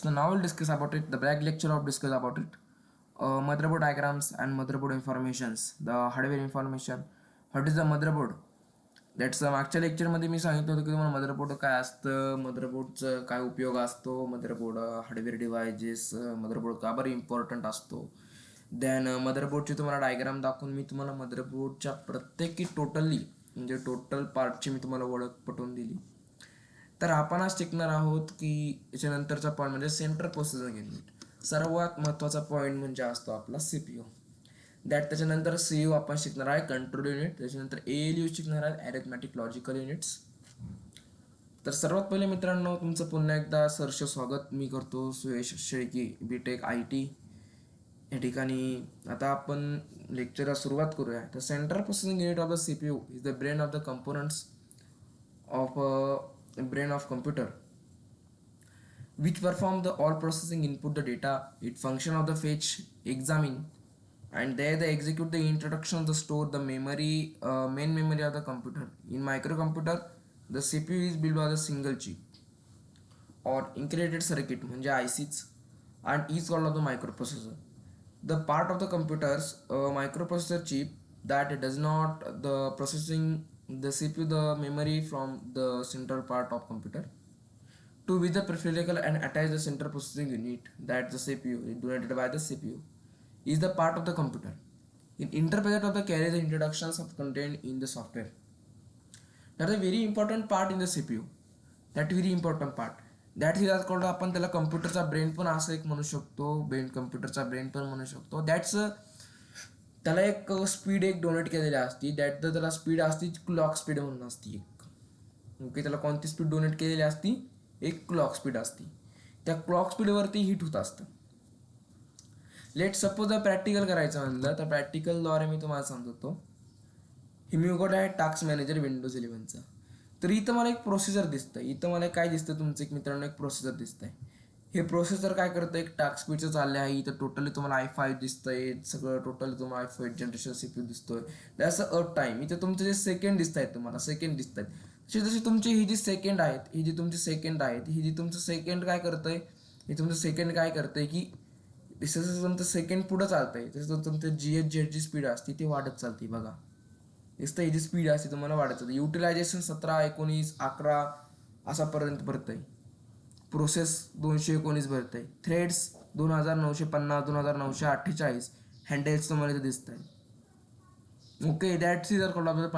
So now we'll discuss about it. The brag lecture of discuss about it. Motherboard diagrams and motherboard informations. The hardware information. What is the motherboard? That's मागच्या लेक्चरमध्ये मी सांगितलं होतं की तुम्हाला motherboard काय असतं, मदरबोर्डचं काय उपयोग असतो, मदरबोर्ड हार्डवेअर डिव्हायजेस, मदरबोर्ड का बरं इम्पॉर्टंट असतो. देन मदरबोर्डची तुम्हाला डायग्राम दाखवून मी तुम्हाला मदरबोर्डच्या प्रत्येकी टोटली म्हणजे टोटल पार्टची मी तुम्हाला ओळख पटवून दिली. तर आपण आज शिकणार आहोत की याच्यानंतरचा पॉईंट म्हणजे सेंट्रल प्रोसेसिंग युनिट. सर्वात महत्त्वाचा पॉईंट म्हणजे असतो आपला सीपीयू. त्याच्यानंतर सीयू आपण शिकणार आहे कंट्रोल युनिट, त्याच्यानंतर एएलयू शिकणार आहे अरिथमॅटिक लॉजिकल युनिट्स. तर सर्वात पहिले मित्रांनो तुमचं पुन्हा एकदा सहर्ष स्वागत मी करतो सुयश शेळकी बीटेक आय टी या ठिकाणी. आता आपण लेक्चरला सुरुवात करूया. तर central processing unit of the CPU is the brain of the components of brain of computer which perform the all processing input the data. It function of the fetch, examine, and there they execute the introduction of the store the memory, main memory of the computer. In microcomputer the CPU is built by the single chip or integrated circuit म्हणजे ICs and is called of the microprocessor. The part of the computer's microprocessor chip that does not the processing the CPU the memory from the central part of computer to with the peripheral and attach the central processing unit that the CPU is donated by the CPU is the part of the computer. In interpreter of the carry the introductions of contained in the software. That is a very important part in the CPU. That very important part. That is called आपण त्याला कम्प्युटरचा brain पण असं एक म्हणू शकतो, कम्प्युटरचा brain पण म्हणू शकतो. दॅट्स त्याला एक स्पीड एक डोनेट केलेली असती. दॅट त्याला स्पीड असती क्लॉक स्पीड म्हणून असती एक. ओके, त्याला कोणती स्पीड डोनेट केलेली असती? एक क्लॉक स्पीड असती. त्या क्लॉक स्पीडवरती हिट होत असतं. लेट सपोज प्रॅक्टिकल करायचं म्हणलं तर प्रॅक्टिकलद्वारे मी तुम्हाला सांगतो. हे मी उघड आहे टास्क मॅनेजर विंडोज 11चा. तर इथं मला एक प्रोसेसर दिसतं. इथं मला काय दिसतं तुमचं एक मित्रांनो एक प्रोसेसर दिसतंय. हे प्रोसेसर काय करतं एक टास्क स्पीडचं चाललं आहे. इथं टोटली तुम्हाला i5 दिसतंय, सगळं टोटली तुम्हाला i5 जनरेशन CPU दिसतोय. That's up time. इथं तुमचे जे सेकंड दिसत आहेत तुम्हाला सेकंड दिसत आहेत तसे जसे तुमचे ही जी सेकंड आहेत, ही जी तुमची सेकंड आहेत, ही जी तुमचं सेकंड काय करतंय, हे तुमचं सेकंड काय करतंय की जसं तुमचं सेकंड पुढं चालतंय तसं तुमचं GH जी स्पीड असते ती वाढत चालते. बघा दिसतं ही जी स्पीड असते तुम्हाला वाढत चालते. युटिलायझेशन 17, 19, 11 असापर्यंत भरतंय. प्रोसेस 219 भरतंय. थ्रेड्स 2950, 2948 हँडल्स तुम्हाला इथे दिसत आहे. Okay, that's is called off the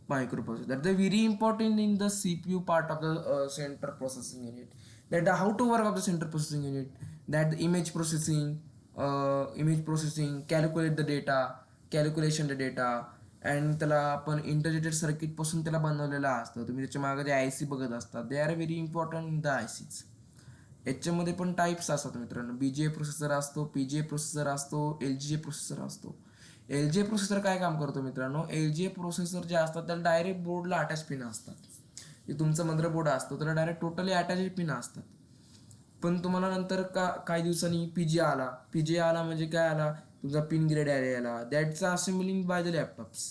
microprocessor. That is very important in the CPU part of the central processing unit. That how to work of the central processing unit. That the image processing, calculate the data, calculation the data. And त्याला आपण integrated सर्किटपासून त्याला बनवलेलं असतं. तुम्ही त्याच्या मागे जे IC बघत असतात they are very important in the ICs. याच्यामध्ये पण टाईप्स असतात मित्रांनो. BGA प्रोसेसर असतो, PGA प्रोसेसर असतो, LGA प्रोसेसर असतो. LGA प्रोसेसर काय काम करतो मित्रांनो? LGA प्रोसेसर जे असतात त्याला डायरेक्ट बोर्डला अटॅच पिन असतात. जे तुमचं मदरबोर्ड असतो त्याला डायरेक्ट टोटली अटॅच पिन असतात. पण तुम्हाला नंतर काही दिवसांनी PGA आला म्हणजे काय आला तुमचा पिन ग्रेड आला. That's assembling by the laptops.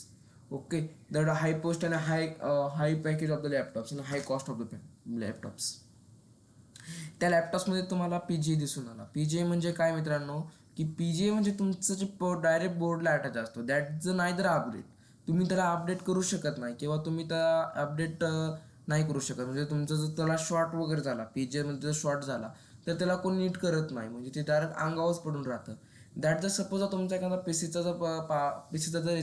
Okay, that high post आणि हाय पॅकेज ऑफ द लॅपटॉप्स आणि हाय कॉस्ट ऑफ द लॅपटॉप्स. त्या लॅपटॉप्समध्ये तुम्हाला PGA दिसून आला. PGA म्हणजे काय मित्रांनो की PGA म्हणजे तुमचं जे डायरेक्ट बोर्डला अटॅच असतो. दॅट नाही तर अपडेट तुम्ही त्याला अपडेट करू शकत नाही किंवा तुम्ही त्याला अपडेट नाही करू शकत. म्हणजे तुमचं जर त्याला शॉर्ट वगैरे झाला PGA मध्ये जर शॉर्ट झाला तर त्याला कोण नीट करत नाही. म्हणजे ते डायरेक्ट अंगावरच पडून राहतं. दॅट जर सपोज तुमचा एखादा पीसीचा जर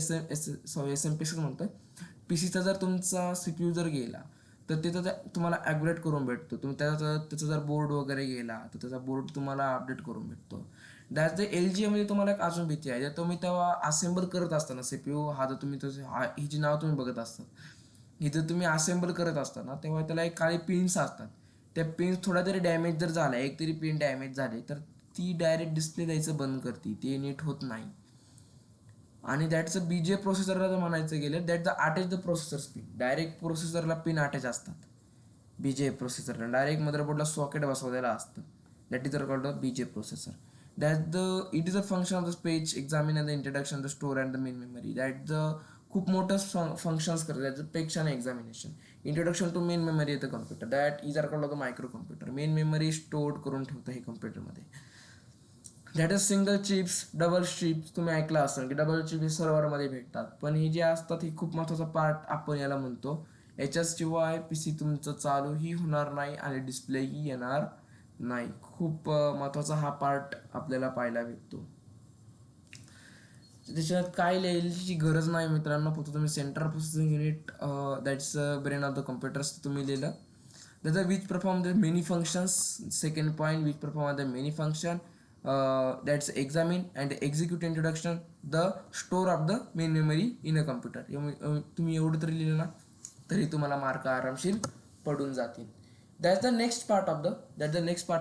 SMPC म्हणतोय PCचा जर तुमचा CPU जर गेला तर तिथं तुम्हाला ॲग्रेट करून भेटतो. तुम्ही त्याचा जर बोर्ड वगैरे गेला तर त्याचा बोर्ड तुम्हाला अपडेट करून भेटतो. दॅट्स द LGA मध्ये तुम्हाला एक अजून भीती आहे. जर तुम्ही तेव्हा असेंबल करत असताना CPU हा जर तुम्ही ही जी नाव तुम्ही बघत असतात ही जर तुम्ही असेंबल करत असताना तेव्हा त्याला एक काही पिन्स असतात. त्या पिन्स थोडा तरी डॅमेज जर झाला, एक तरी पिन डॅमेज झाली तर ती डायरेक्ट डिस्प्ले द्यायचं बंद करते. ते नीट होत नाही. आणि दॅट्स BGA प्रोसेसरला जर म्हणायचं गेलं that the attach the processor pin. Direct प्रोसेसरला पिन अटॅच असतात. BGA प्रोसेसरला डायरेक्ट मदरबोर्डला सॉकेट बसवलेलं असतं. That is called the BGA processor. It is a function of the page examine and the introduction the store and the main memory. That the खूप मोठं functions करतात. That the page आणि examination. Introduction to main memory येतं computer, that is are called the micro computer. Main memory store करून ठेवतं हे कम्प्युटरमध्ये. That is single chips, double chips. तुम्ही ऐकलं असेल की डबल चिप हे सर्व्हरमध्ये भेटतात, पण हे जे असतात हे खूप महत्त्वाचा पार्ट आपण याला म्हणतो. याच्याशिवाय पी सी तुमचं चालूही होणार नाही आणि डिस्प्लेही येणार नाही. खूप महत्त्वाचा हा पार्ट आपल्याला पाहायला भेटतो. त्याच्यात काय लिहायची गरज नाही मित्रांनो, फक्त तुम्ही central processing unit that's brain of the computers तुम्ही लिहिलं. त्याचा which perform the many functions. Second point, which perform the many function, that's examine and execute introduction the store of the main memory in a computer. तुम्ही एवढं तरी लिहिलं ना तरी तुम्हाला मार्क आरामशीर पडून जातील. That's the next part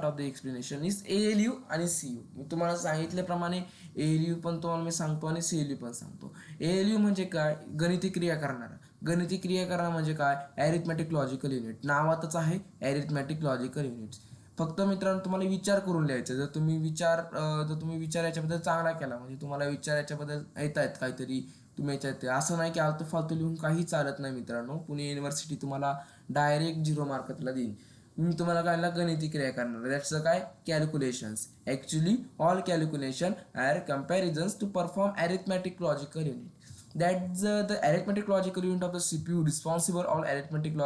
of the explanation is ALU आणि CU. मी तुम्हाला सांगितल्याप्रमाणे ALU पण तुम्हाला मी सांगतो आणि CLU पण सांगतो. ALU म्हणजे काय, गणिती क्रिया करणारा. गणिती क्रिया करणार म्हणजे काय, ॲरिथमॅटिक लॉजिकल युनिट. नावातच आहे ॲरिथमॅटिक लॉजिकल युनिट्स. फक्त मित्रांनो तुम्हाला विचार करून लिहायचं. जर तुम्ही विचार याच्याबद्दल चांगला केला, म्हणजे तुम्हाला विचार याच्याबद्दल येत आहेत काहीतरी, तुम्ही याच्यात असं नाही की आलतू फालतू लिहून काही चालत नाही मित्रांनो. पुणे युनिव्हर्सिटी तुम्हाला डायरेक्ट 0 मार्क त्याला देईल. मी तुम्हाला काय गणिती क्रिया करणार, दॅट्स काय, calculations. Actually all calculation are comparisons to perform arithmetic logical unit. That's the arithmetic logical unit of the CPU responsible all arithmetic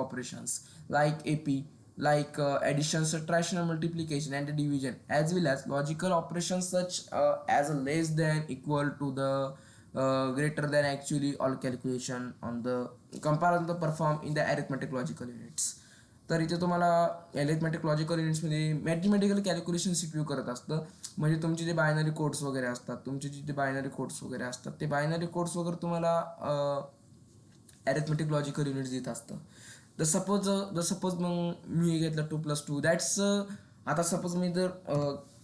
operations like AP, like addition, subtraction, multiplication, and division, as well as logical operations such as less than, equal to, the greater than, actually all calculation on the comparison to perform in the arithmetic logical units. तर इथे तुम्हाला ॲरिथमॅटिक logical युनिट्समध्ये mathematical calculation CPU करत असतं. म्हणजे तुमचे जे binary codes वगैरे असतात, ते बायनरी कोड्स वगैरे तुम्हाला ॲरिथमॅटिक लॉजिकल युनिट्स देत असतं. तर सपोज मग मी घेतलं 2+2 दॅट्स. आता सपोज मी जर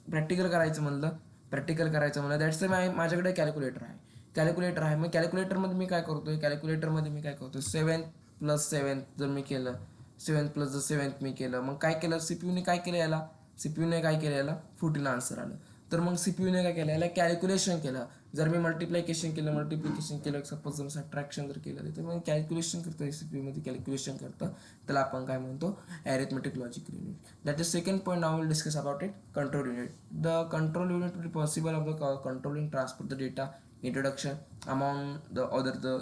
प्रॅक्टिकल करायचं म्हणलं दॅट्स माझ्याकडे कॅल्क्युलेटर आहे. मग कॅल्क्युलेटरमध्ये मी काय करतोय 7+7 जर मी केलं, 7+7 मी केलं, मग काय केलं सीपीयूने काय केलं याला 14 आन्सर आलं. तर मग सीपीयूने काय केलं, याला कॅल्क्युलेशन केलं. जर मी मल्टिप्लिकेशन केलं, सपोज जर सबट्रॅक्शन जर केलं, तर मग कॅल्क्युलेशन करतं सीपीयूमध्ये, कॅल्क्युलेशन करतं. त्याला आपण काय म्हणतो, arithmetic logical unit. That is second point. Now will discuss about it, control unit. The control unit will possible of the controlling transfer the data introduction among the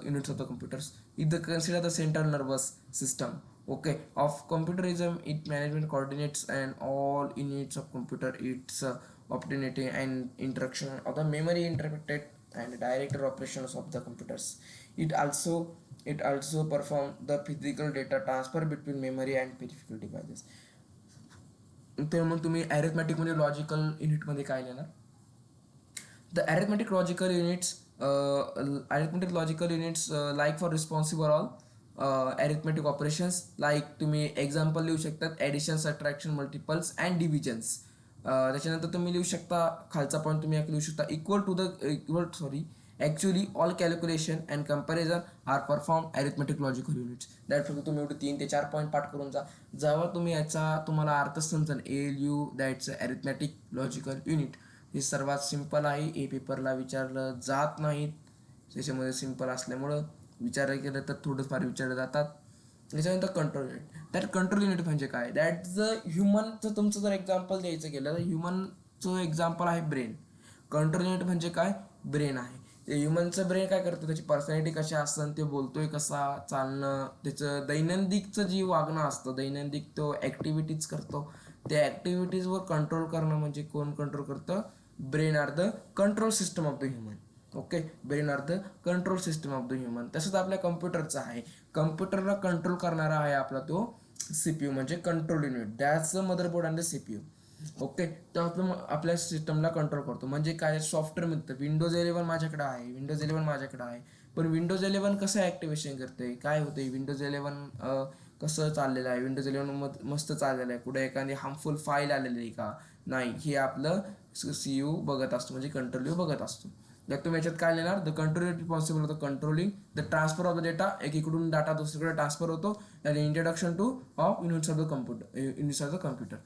units of the computers. If the consider the central nervous system, okay, of computerism, it management coordinates and all units of computer, its opportunity and interaction of the memory interpreted and director operations of the computers. It also perform the physical data transfer between memory and peripheral devices. तर मग तुम्ही arithmetic मध्ये logical unit मध्ये काय लिहिणार, the arithmetic logical units like for responsible all arithmetic operations, like तुम्ही example लिहू शकतात addition, subtraction, multiples and divisions. त्याच्यानंतर तुम्ही लिहू शकता खालचा पॉईंट तुम्ही लिहू शकता actually all calculation and comparison are perform arithmetic logical units. That फक्त तुम्ही एवढे 3 ते 4 पॉईंट पाठ करून जा. जेव्हा तुम्ही याचा तुम्हाला अर्थ समजेल, ALU that's arithmetic logical unit. हे सर्वात सिंपल आहे, ए पेपरला विचारलं जात नाहीत, त्याच्यामध्ये सिंपल असल्यामुळं विचार केलं तर थोडंफार विचारलं जातात. त्याच्यानंतर control unit. That control unit म्हणजे काय, दॅट ह्युमनचं तुमचं जर एक्झाम्पल द्यायचं गेलं तर ह्युमनचं एक्झाम्पल आहे ब्रेन. कंट्रोल युनिट म्हणजे काय, ब्रेन आहे. ते ह्युमनचं ब्रेन काय करतं, त्याची पर्सनॅलिटी कशी असतं, ते बोलतोय कसा, चालणं, त्याचं दैनंदिनचं जी वागणं असतं, दैनंदिन तो ॲक्टिव्हिटीज करतो, त्या ॲक्टिव्हिटीजवर कंट्रोल करणं म्हणजे कोण कंट्रोल करतं, brain are the control system of the human. Okay, brain are the control system of the human. तसंच आपल्या कम्प्युटरचं आहे, कम्प्युटरला कंट्रोल करणारा आहे आपला तो CPU म्हणजे control unit. That's the motherboard and the CPU. Okay, तर आपल्या सिस्टमला कंट्रोल करतो. म्हणजे काय, सॉफ्टवेअर मिळतं. विंडोज 11 माझ्याकडे आहे, पण विंडोज 11 कसं ॲक्टिवेशन करते, काय होते, विंडोज 11 कसं चाललेलं आहे, विंडोज 11 मस्त चाललेलं आहे, कुठे एखादी हार्मफुल फाईल आलेली आहे का नाही, हे आपलं CPU बघत असतो, म्हणजे कंट्रोल यू बघत असतो. जर तुम्ही याच्यात काय लिहिणार, द कंट्रोल रिस्पॉन्सिबल होतं controlling the transfer of the data, एकीकडून डाटा दुसरीकडे ट्रान्सफर होतो, आणि introduction to of units of the computer.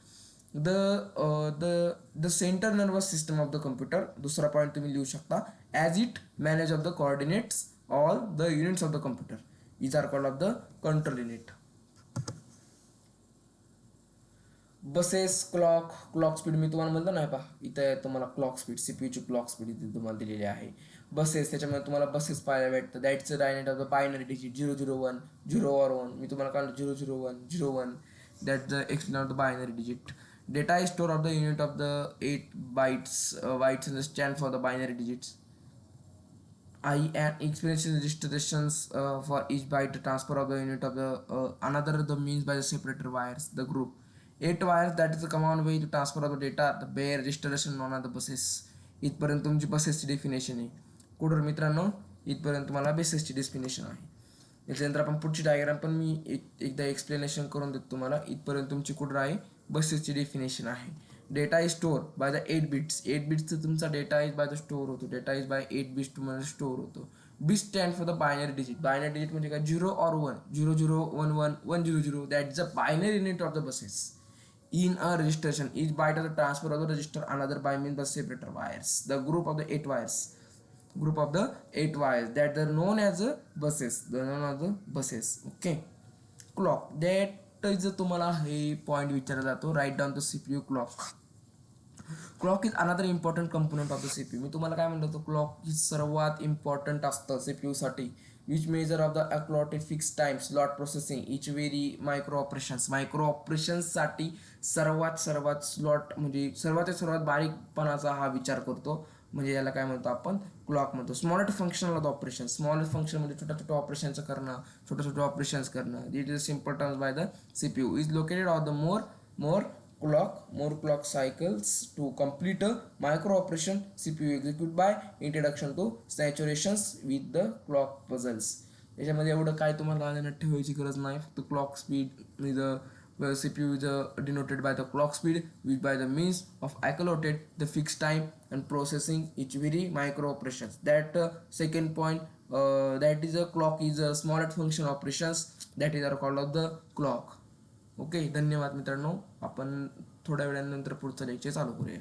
The centre nervous system of the computer. दुसरा पॉईंट तुम्ही लिहू शकता, as it manage of the coordinates all the units of the computer. these are called of the control unit. Buses clock speed मी तुम्हाला म्हणलं नाही पहा, इथे तुम्हाला क्लॉक स्पीड सीपीयूची क्लॉक स्पीड इथे तुम्हाला दिलेली आहे. बसेस, त्याच्यामध्ये तुम्हाला बसेस पाहायला भेटतं. दॅट्स डायनेट of the binary digit 001 0 or 1. मी तुम्हाला काढलं 001 that the explain of the binary digit. Data is store of the unit of the 8 bytes stand for the binary digits. I and expression registrations for each byte transfer of the unit of the another the means by the separator wires. The group 8 wires, that is the common way to transfer of the data. The bare registration known as the buses. इथपर्यंत तुमची बसेसची definition आहे. कुठं मित्रांनो, इथपर्यंत तुम्हाला बेसेसची definition आहे. याच्यानंतर आपण पुढची डायग्राम पण मी एकदा एक्सप्लेनेशन करून देतो तुम्हाला. इथपर्यंत तुमची कुठं आहे बसेसची डेफिनेशन आहे. Data is store by the 8 bits. 8 bits तुमचा data is by the store होतो. डेटा इज बाय 8 bits तुम्हाला स्टोर होतो. B stand for the binary digit. Binary digit म्हणजे काय, 0 or 1, 0011 100. That is a binary unit of the buses. In a registration, each byte of the transfer of the register another by means the separator wires. The group of the 8 wires that are known as buses. Okay. Clock, that is तुम्हाला हे point विचारला जातो. Write down the CPU clock. Clock is another important component of the CPU. मी तुम्हाला काय म्हणतो, clock ही सर्वात important असतं सीपीयू साठी. Which major of the allotted fix time slot processing each very micro operations साठी सर्वात स्लॉट म्हणजे सर्वात बारीकपणाचा हा विचार करतो. म्हणजे याला काय म्हणतो आपण, क्लॉक म्हणतो. Smallest function of the operation. Smallest function म्हणजे छोट्या ऑपरेशनचं करणं, छोटे ऑपरेशन्स करणं. It is simple terms by the CPU is located on the more clock cycles to complete a micro operation. CPU execute by introduction to saturations with the clock puzzles. याच्यामध्ये एवढं काय तुम्हाला ध्यानात ठेवायची गरज नाही. फक्त clock speed is CPU is denoted by the clock speed which by the means of allotted the fixed time and processing each very micro operations. That second point, that is a clock is a smallest function operations that is are called of the clock. Okay, धन्यवाद मित्रांनो. आपण थोड्या वेळानंतर पुढचं lecture चालू करूया.